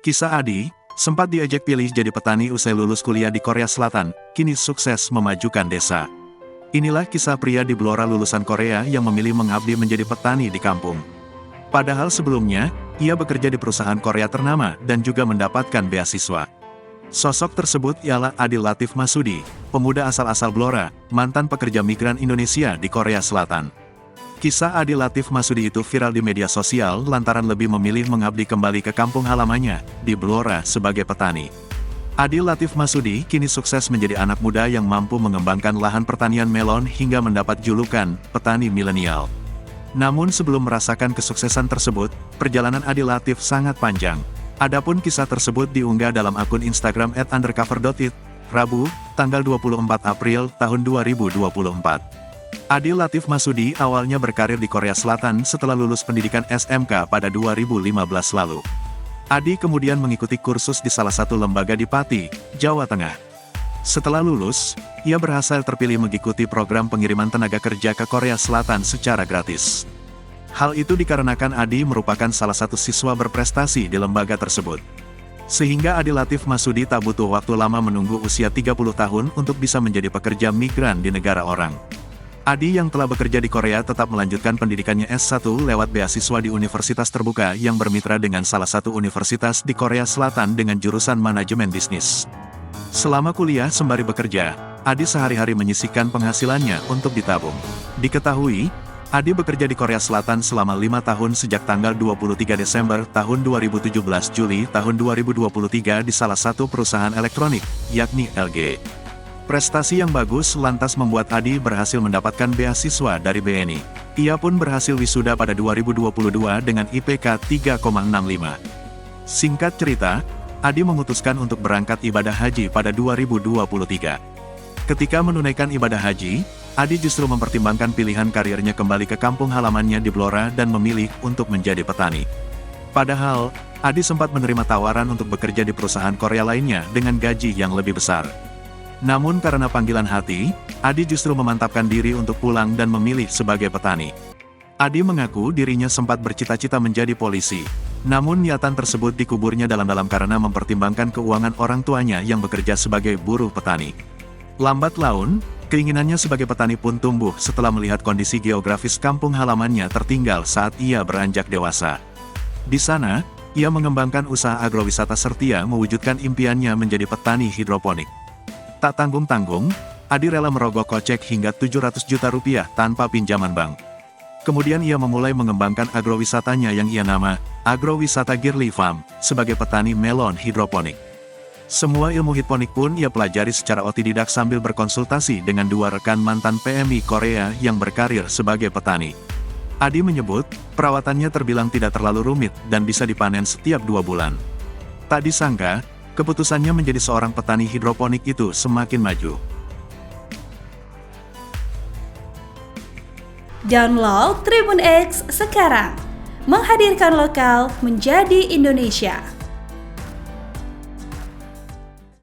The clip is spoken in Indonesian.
Kisah Adi, sempat diajak pilih jadi petani usai lulus kuliah di Korea Selatan, kini sukses memajukan desa. Inilah kisah pria di Blora lulusan Korea yang memilih mengabdi menjadi petani di kampung. Padahal sebelumnya, ia bekerja di perusahaan Korea ternama dan juga mendapatkan beasiswa. Sosok tersebut ialah Adi Latif Masudi, pemuda asal-asal Blora, mantan pekerja migran Indonesia di Korea Selatan. Kisah Adi Latif Masudi itu viral di media sosial lantaran lebih memilih mengabdi kembali ke kampung halamannya, di Blora sebagai petani. Adi Latif Masudi kini sukses menjadi anak muda yang mampu mengembangkan lahan pertanian melon hingga mendapat julukan petani milenial. Namun sebelum merasakan kesuksesan tersebut, perjalanan Adi Latif sangat panjang. Adapun kisah tersebut diunggah dalam akun Instagram @undercover.it, Rabu, tanggal 24 April tahun 2024. Adi Latif Masudi awalnya berkarir di Korea Selatan setelah lulus pendidikan SMK pada 2015 lalu. Adi kemudian mengikuti kursus di salah satu lembaga di Pati, Jawa Tengah. Setelah lulus, ia berhasil terpilih mengikuti program pengiriman tenaga kerja ke Korea Selatan secara gratis. Hal itu dikarenakan Adi merupakan salah satu siswa berprestasi di lembaga tersebut. Sehingga Adi Latif Masudi tak butuh waktu lama menunggu usia 30 tahun untuk bisa menjadi pekerja migran di negara orang. Adi yang telah bekerja di Korea tetap melanjutkan pendidikannya S1 lewat beasiswa di universitas terbuka yang bermitra dengan salah satu universitas di Korea Selatan dengan jurusan manajemen bisnis. Selama kuliah sembari bekerja, Adi sehari-hari menyisihkan penghasilannya untuk ditabung. Diketahui, Adi bekerja di Korea Selatan selama 5 tahun sejak tanggal 23 Desember tahun 2017 Juli tahun 2023 di salah satu perusahaan elektronik, yakni LG. Prestasi yang bagus lantas membuat Adi berhasil mendapatkan beasiswa dari BNI. Ia pun berhasil wisuda pada 2022 dengan IPK 3,65. Singkat cerita, Adi memutuskan untuk berangkat ibadah haji pada 2023. Ketika menunaikan ibadah haji, Adi justru mempertimbangkan pilihan karirnya kembali ke kampung halamannya di Blora dan memilih untuk menjadi petani. Padahal, Adi sempat menerima tawaran untuk bekerja di perusahaan Korea lainnya dengan gaji yang lebih besar. Namun karena panggilan hati, Adi justru memantapkan diri untuk pulang dan memilih sebagai petani. Adi mengaku dirinya sempat bercita-cita menjadi polisi. Namun niatan tersebut dikuburnya dalam-dalam karena mempertimbangkan keuangan orang tuanya yang bekerja sebagai buruh petani. Lambat laun, keinginannya sebagai petani pun tumbuh setelah melihat kondisi geografis kampung halamannya tertinggal saat ia beranjak dewasa. Di sana, ia mengembangkan usaha agrowisata serta mewujudkan impiannya menjadi petani hidroponik. Tak tanggung-tanggung, Adi rela merogoh kocek hingga 700 juta rupiah tanpa pinjaman bank. Kemudian ia memulai mengembangkan agrowisatanya yang ia nama Agrowisata Girly Farm sebagai petani melon hidroponik. Semua ilmu hidroponik pun ia pelajari secara otodidak sambil berkonsultasi dengan dua rekan mantan PMI Korea yang berkarir sebagai petani. Adi menyebut, perawatannya terbilang tidak terlalu rumit dan bisa dipanen setiap 2 bulan. Tak disangka, keputusannya menjadi seorang petani hidroponik itu semakin maju. Download Tribun X sekarang, menghadirkan lokal menjadi Indonesia.